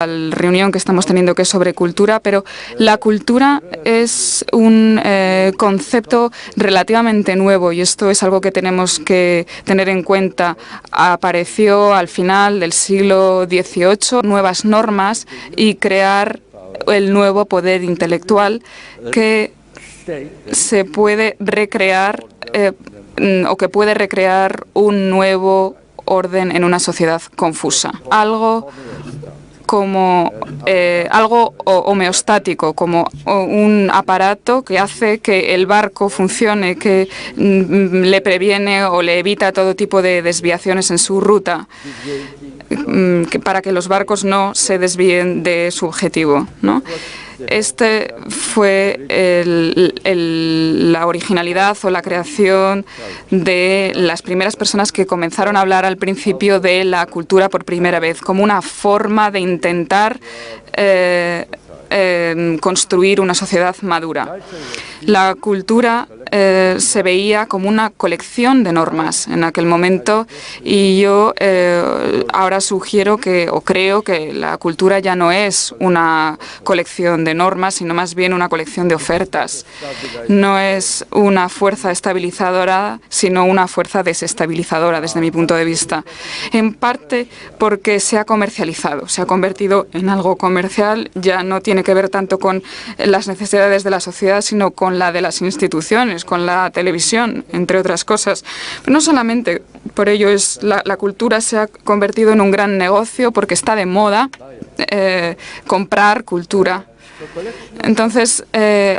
reunión que estamos teniendo, que es sobre cultura, pero la cultura es un concepto relativamente nuevo y esto es algo que tenemos que tener en cuenta. Apareció al final del siglo XVIII nuevas normas y crear el nuevo poder intelectual que se puede recrear o que puede recrear un nuevo orden en una sociedad confusa. Algo homeostático, como un aparato que hace que el barco funcione, que le previene o le evita todo tipo de desviaciones en su ruta, para que los barcos no se desvíen de su objetivo, ¿no? Este fue la originalidad o la creación de las primeras personas que comenzaron a hablar al principio de la cultura por primera vez, como una forma de intentar construir una sociedad madura. La cultura se veía como una colección de normas en aquel momento y yo ahora sugiero o creo que la cultura ya no es una colección de normas, sino más bien una colección de ofertas. No es una fuerza estabilizadora, sino una fuerza desestabilizadora desde mi punto de vista. En parte porque se ha comercializado, se ha convertido en algo comercial, ya no tiene que ver tanto con las necesidades de la sociedad, sino con la de las instituciones, con la televisión, entre otras cosas. Pero no solamente por ello, la cultura se ha convertido en un gran negocio porque está de moda comprar cultura. Entonces,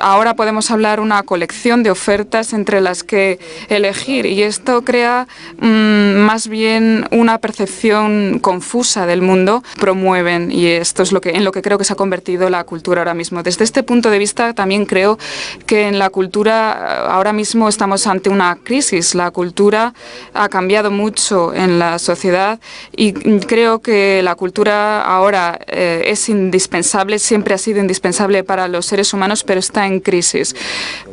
ahora podemos hablar una colección de ofertas entre las que elegir y esto crea más bien una percepción confusa del mundo. Promueven y esto es en lo que creo que se ha convertido la cultura ahora mismo. Desde este punto de vista también creo que en la cultura ahora mismo estamos ante una crisis. La cultura ha cambiado mucho en la sociedad y creo que la cultura ahora es indispensable, siempre ha sido indispensable para los seres humanos, pero está en crisis.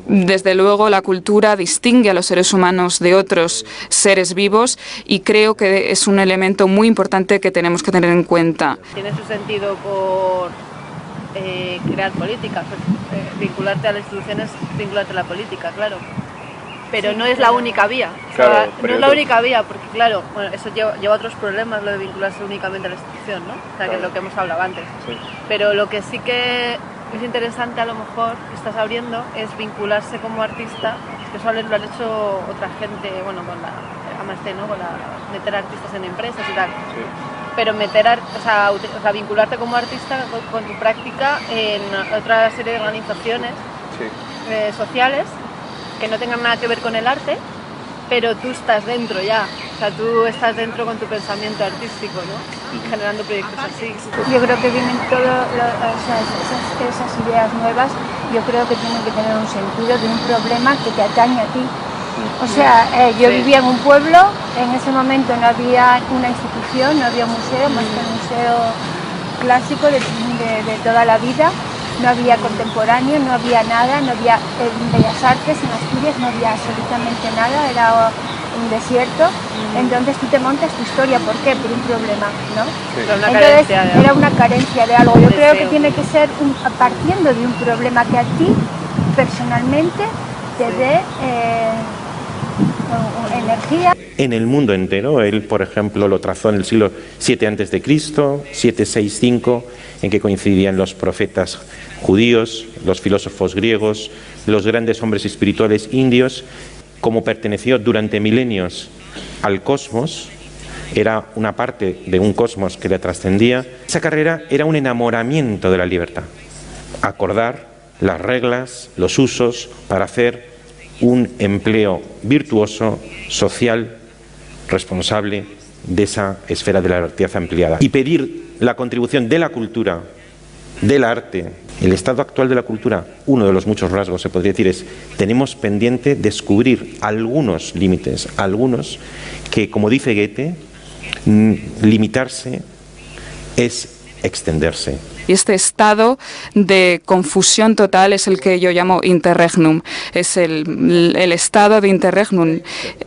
Desde luego, la cultura distingue a los seres humanos de otros seres vivos y creo que es un elemento muy importante que tenemos que tener en cuenta. Tiene su sentido por crear políticas, vincularte a las instituciones, vincularte a la política, claro. Pero no es la única vía. Claro, no es la única vía, porque claro, bueno, eso lleva otros problemas, lo de vincularse únicamente a la institución, ¿no? O sea, que es lo que hemos hablado antes. Sí. Pero lo que sí que es interesante, a lo mejor, que estás abriendo, es vincularse como artista, que eso lo han hecho otra gente, bueno, con la Amasté, ¿no? Meter artistas en empresas y tal. Sí. Pero o sea, vincularte como artista con tu práctica en otra serie de organizaciones sociales que no tengan nada que ver con el arte, pero tú estás dentro ya. O sea, tú estás dentro con tu pensamiento artístico, ¿no? Generando proyectos así. Yo creo que vienen todas esas ideas nuevas, yo creo que tienen que tener un sentido de un problema que te atañe a ti. O sea, yo vivía en un pueblo, en ese momento no había una institución, no había un museo, más que un museo clásico de toda la vida. No había contemporáneo, no había nada, no había bellas artes en Asturias, no había absolutamente nada, era un desierto. Entonces tú te montas tu historia, ¿por qué? Por un problema, ¿no? Sí. Entonces era una carencia de algo. Yo creo que tiene que ser partiendo de un problema que a ti personalmente te dé energía. En el mundo entero, él, por ejemplo, lo trazó en el siglo VII a.C., 765, en que coincidían los profetas judíos, los filósofos griegos, los grandes hombres espirituales indios. Como perteneció durante milenios al cosmos, era una parte de un cosmos que le trascendía. Esa carrera era un enamoramiento de la libertad, acordar las reglas, los usos para hacer un empleo virtuoso, social, responsable de esa esfera de la libertad ampliada. Y pedir la contribución de la cultura, del arte. El estado actual de la cultura, uno de los muchos rasgos, se podría decir, es tenemos pendiente descubrir algunos límites, algunos que, como dice Goethe, limitarse es extenderse. Y este estado de confusión total es el que yo llamo interregnum, es el estado de interregnum.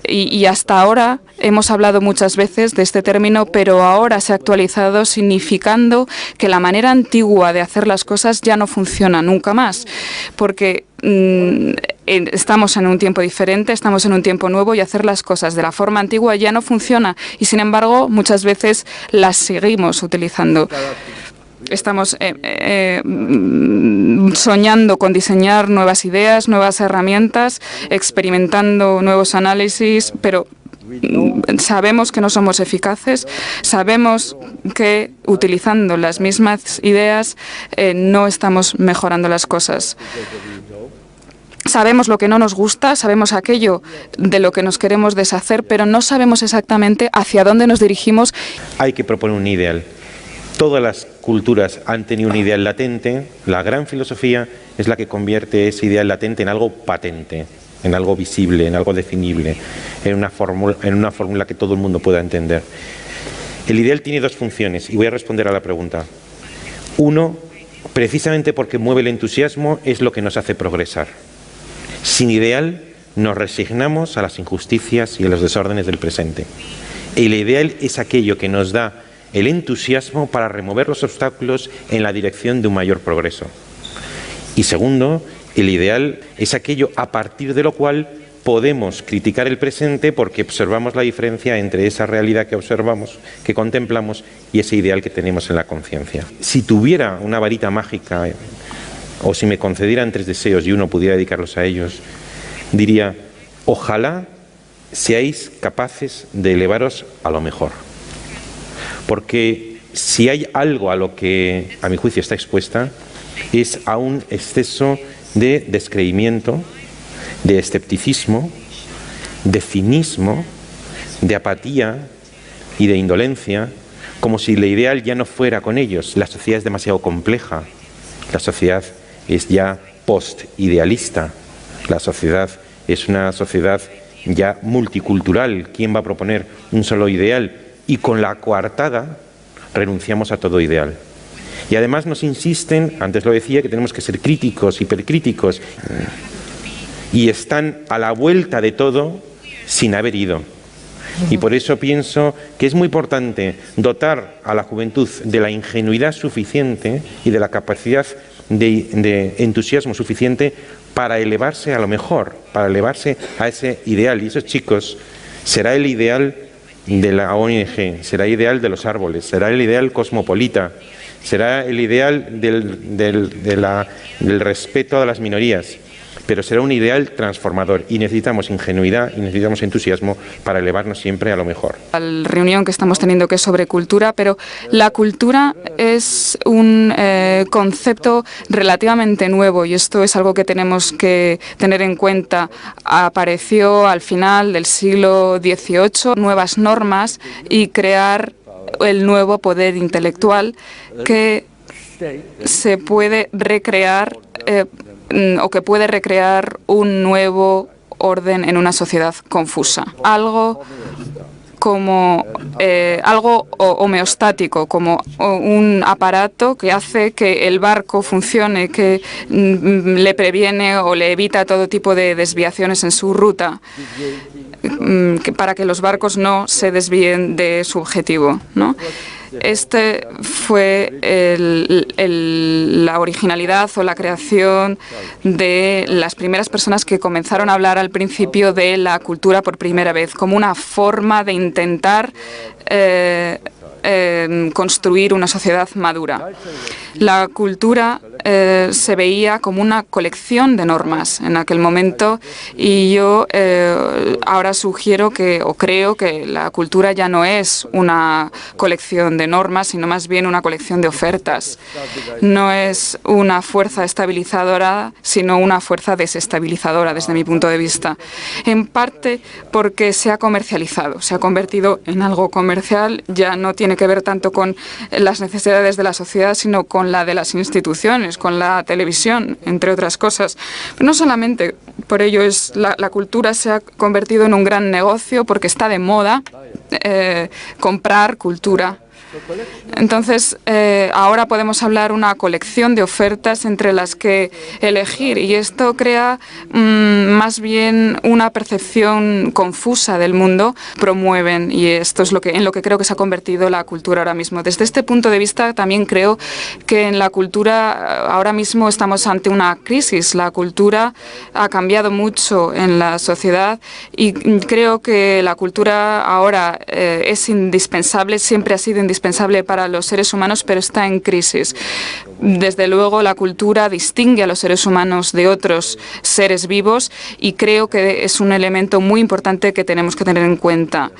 Y hasta ahora hemos hablado muchas veces de este término, pero ahora se ha actualizado significando que la manera antigua de hacer las cosas ya no funciona nunca más, porque estamos en un tiempo diferente, estamos en un tiempo nuevo y hacer las cosas de la forma antigua ya no funciona y, sin embargo, muchas veces las seguimos utilizando. Estamos soñando con diseñar nuevas ideas, nuevas herramientas, experimentando nuevos análisis, pero sabemos que no somos eficaces, sabemos que utilizando las mismas ideas no estamos mejorando las cosas. Sabemos lo que no nos gusta, sabemos aquello de lo que nos queremos deshacer, pero no sabemos exactamente hacia dónde nos dirigimos. Hay que proponer un ideal. Todas las culturas han tenido un ideal latente. La gran filosofía es la que convierte ese ideal latente en algo patente, en algo visible, en algo definible, en una fórmula que todo el mundo pueda entender. El ideal tiene dos funciones y voy a responder a la pregunta. Uno, precisamente porque mueve el entusiasmo, es lo que nos hace progresar. Sin ideal nos resignamos a las injusticias y a los desórdenes del presente. El ideal es aquello que nos da el entusiasmo para remover los obstáculos en la dirección de un mayor progreso. Y segundo, el ideal es aquello a partir de lo cual podemos criticar el presente porque observamos la diferencia entre esa realidad que observamos, que contemplamos, y ese ideal que tenemos en la conciencia. Si tuviera una varita mágica o si me concedieran 3 deseos y uno pudiera dedicarlos a ellos, diría: ojalá seáis capaces de elevaros a lo mejor. Porque si hay algo a lo que, a mi juicio, está expuesta, es a un exceso de descreimiento, de escepticismo, de cinismo, de apatía y de indolencia, como si el ideal ya no fuera con ellos. La sociedad es demasiado compleja, la sociedad es ya post-idealista, la sociedad es una sociedad ya multicultural. ¿Quién va a proponer un solo ideal? Y con la coartada renunciamos a todo ideal. Y además nos insisten, antes lo decía, que tenemos que ser críticos, hipercríticos, y están a la vuelta de todo sin haber ido. Y por eso pienso que es muy importante dotar a la juventud de la ingenuidad suficiente y de la capacidad de entusiasmo suficiente para elevarse a lo mejor, para elevarse a ese ideal. Y esos chicos será el ideal de la ONG, será el ideal de los árboles, será el ideal cosmopolita, será el ideal del respeto a las minorías, pero será un ideal transformador y necesitamos ingenuidad y necesitamos entusiasmo para elevarnos siempre a lo mejor. La reunión que estamos teniendo, que es sobre cultura, pero la cultura es un concepto relativamente nuevo y esto es algo que tenemos que tener en cuenta. Apareció al final del siglo XVIII nuevas normas y crear el nuevo poder intelectual que se puede recrear o que puede recrear un nuevo orden en una sociedad confusa. Algo como algo homeostático, como un aparato que hace que el barco funcione, que le previene o le evita todo tipo de desviaciones en su ruta, para que los barcos no se desvíen de su objetivo, ¿no? Este fue la originalidad o la creación de las primeras personas que comenzaron a hablar al principio de la cultura por primera vez, como una forma de intentar construir una sociedad madura. La cultura se veía como una colección de normas en aquel momento y yo ahora sugiero o creo que la cultura ya no es una colección de normas, sino más bien una colección de ofertas. No es una fuerza estabilizadora, sino una fuerza desestabilizadora desde mi punto de vista. En parte porque se ha comercializado, se ha convertido en algo comercial, ya no tiene que ver tanto con las necesidades de la sociedad, sino con la de las instituciones, con la televisión, entre otras cosas. Pero no solamente por ello la cultura se ha convertido en un gran negocio porque está de moda comprar cultura. Entonces, ahora podemos hablar una colección de ofertas entre las que elegir, y esto crea más bien una percepción confusa del mundo, promueven, y esto es en lo que creo que se ha convertido la cultura ahora mismo. Desde este punto de vista, también creo que en la cultura ahora mismo estamos ante una crisis. La cultura ha cambiado mucho en la sociedad y creo que la cultura ahora es indispensable, siempre ha sido indispensable para los seres humanos, pero está en crisis. Desde luego, la cultura distingue a los seres humanos de otros seres vivos y creo que es un elemento muy importante que tenemos que tener en cuenta.